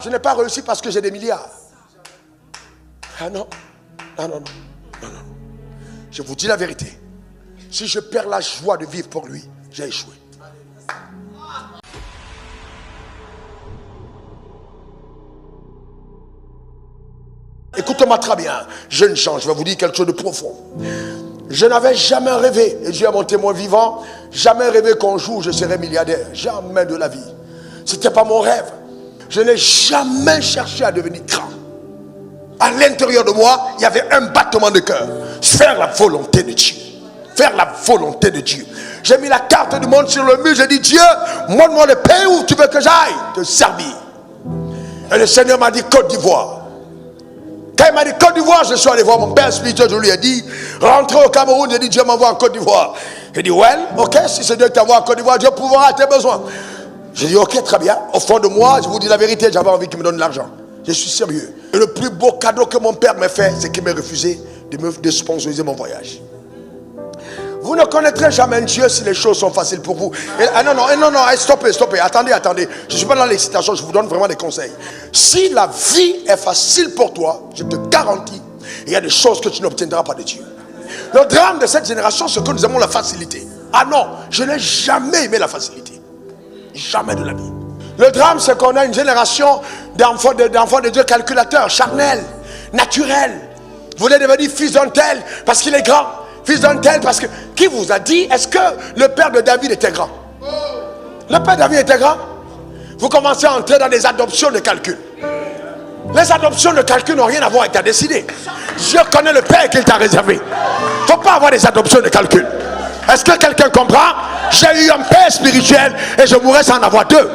Je n'ai pas réussi parce que j'ai des milliards. Ah non, non, non, non, non, non. Je vous dis la vérité. Si je perds la joie de vivre pour lui, j'ai échoué. Écoutez-moi très bien, jeunes gens, je vais vous dire quelque chose de profond. Je n'avais jamais rêvé, et Dieu est mon témoin vivant, jamais rêvé qu'un jour je serais milliardaire. Jamais de la vie. Ce n'était pas mon rêve. Je n'ai jamais cherché à devenir grand. À l'intérieur de moi, il y avait un battement de cœur. Faire la volonté de Dieu. Faire la volonté de Dieu. J'ai mis la carte du monde sur le mur. J'ai dit, Dieu, montre-moi le pays où tu veux que j'aille te servir. Et le Seigneur m'a dit Côte d'Ivoire. Quand il m'a dit Côte d'Ivoire, je suis allé voir mon père spirituel. Je lui ai dit, rentrez au Cameroun. J'ai dit, Dieu m'envoie en Côte d'Ivoire. Il dit, well, ok, si c'est Dieu qui t'envoie en Côte d'Ivoire, Dieu pourra à tes besoins. J'ai dit, ok, très bien. Au fond de moi, je vous dis la vérité, j'avais envie qu'il me donne de l'argent. Je suis sérieux. Et le plus beau cadeau que mon père m'a fait, c'est qu'il m'a refusé de sponsoriser mon voyage. Vous ne connaîtrez jamais Dieu si les choses sont faciles pour vous. Non, stoppez. Attendez. Je ne suis pas dans l'excitation, je vous donne vraiment des conseils. Si la vie est facile pour toi, je te garantis, il y a des choses que tu n'obtiendras pas de Dieu. Le drame de cette génération, c'est que nous aimons la facilité. Ah non, je n'ai jamais aimé la facilité. Jamais de la vie. Le drame, c'est qu'on a une génération d'enfants de Dieu calculateurs, charnels, naturels. Vous voulez devenir fils d'un tel parce qu'il est grand. Fils d'un tel parce que... Qui vous a dit, est-ce que le père de David était grand? Le père de David était grand? Vous commencez à entrer dans des adoptions de calcul. Les adoptions de calcul n'ont rien à voir avec ta décidé. Dieu connaît le père qu'il t'a réservé. Il ne faut pas avoir des adoptions de calcul. Est-ce que quelqu'un comprend? J'ai eu un père spirituel et je mourrais sans en avoir deux.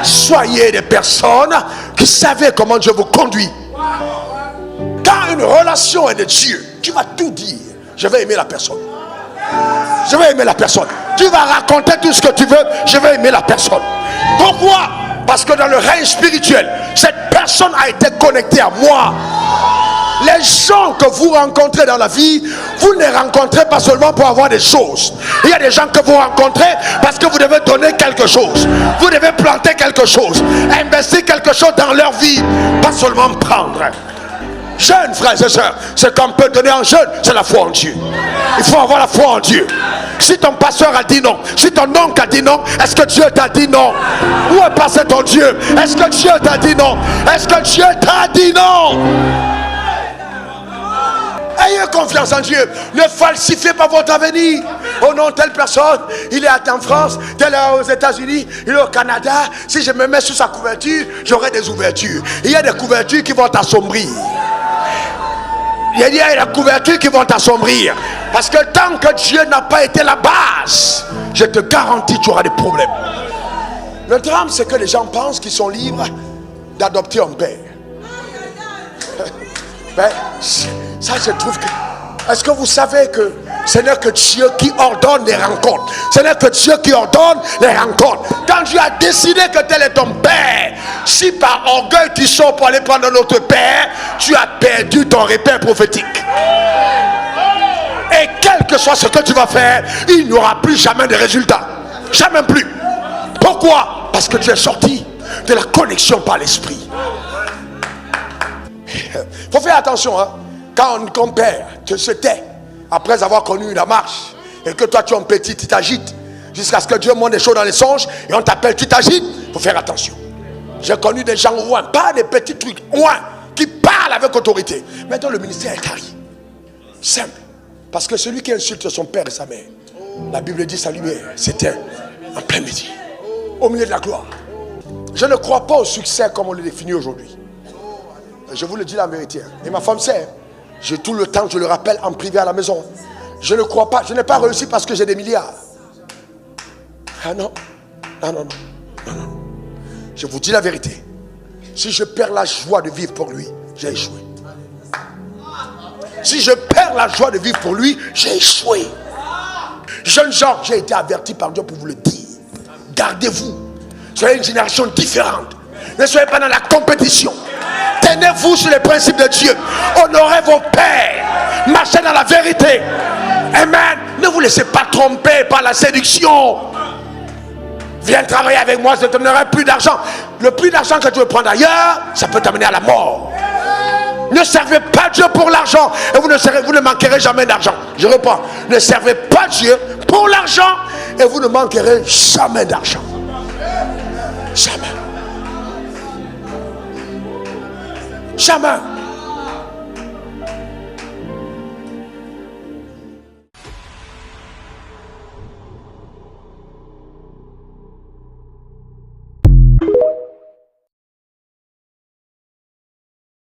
Soyez des personnes qui savent comment Dieu vous conduit. Quand une relation est de Dieu, tu vas tout dire. Je vais aimer la personne. Je vais aimer la personne. Tu vas raconter tout ce que tu veux. Je vais aimer la personne. Pourquoi? Parce que dans le règne spirituel, cette personne a été connectée à moi. Les gens que vous rencontrez dans la vie, vous ne les rencontrez pas seulement pour avoir des choses. Il y a des gens que vous rencontrez parce que vous devez donner quelque chose. Vous devez planter quelque chose. Investir quelque chose dans leur vie. Pas seulement prendre. Jeunes frères et sœurs, ce qu'on peut donner en jeûne, c'est la foi en Dieu. Il faut avoir la foi en Dieu. Si ton pasteur a dit non, si ton oncle a dit non, est-ce que Dieu t'a dit non? Où est passé ton Dieu? Est-ce que Dieu t'a dit non? Est-ce que Dieu t'a dit non? Ayez confiance en Dieu. Ne falsifiez pas votre avenir. Oh non, telle personne, il est en France, tel est aux États-Unis, il est au Canada. Si je me mets sous sa couverture, j'aurai des ouvertures. Il y a des couvertures qui vont t'assombrir. Il y a des couvertures qui vont t'assombrir. Parce que tant que Dieu n'a pas été la base, je te garantis que tu auras des problèmes. Le drame, c'est que les gens pensent qu'ils sont libres d'adopter un père. Ben, ça, je trouve que... Est-ce que vous savez que ce n'est que Dieu qui ordonne les rencontres? Ce n'est que Dieu qui ordonne les rencontres. Quand Dieu a décidé que tel est ton père, si par orgueil tu sors pour aller prendre notre père, tu as perdu ton repère prophétique. Et quel que soit ce que tu vas faire, il n'y aura plus jamais de résultat. Jamais plus. Pourquoi? Parce que tu es sorti de la connexion par l'esprit. Il faut faire attention, hein. Quand un compère te se tait après avoir connu la marche et que toi tu es un petit, tu t'agites jusqu'à ce que Dieu montre des choses dans les songes et on t'appelle, tu t'agites. Il faut faire attention. J'ai connu des gens ouin, pas des petits trucs ouin, qui parlent avec autorité, mais dont le ministère est carré, simple. Parce que celui qui insulte son père et sa mère, la Bible dit sa lumière s'éteint en plein midi, au milieu de la gloire. Je ne crois pas au succès comme on le définit aujourd'hui. Je vous le dis la vérité. Et ma femme sait. J'ai tout le temps, je le rappelle en privé à la maison. Je ne crois pas, je n'ai pas réussi parce que j'ai des milliards. Ah non. Non. Je vous dis la vérité. Si je perds la joie de vivre pour lui, j'ai échoué. Si je perds la joie de vivre pour lui, j'ai échoué. Jeunes gens, j'ai été averti par Dieu pour vous le dire. Gardez-vous. Soyez une génération différente. Ne soyez pas dans la compétition. Tenez-vous sur les principes de Dieu. Honorez vos pères. Marchez dans la vérité. Amen. Ne vous laissez pas tromper par la séduction. Viens travailler avec moi, je te donnerai plus d'argent. Le plus d'argent que tu veux prendre ailleurs, ça peut t'amener à la mort. Ne servez pas Dieu pour l'argent et vous ne manquerez jamais d'argent. Je reprends. Ne servez pas Dieu pour l'argent et vous ne manquerez jamais d'argent. Jamais. Jamais.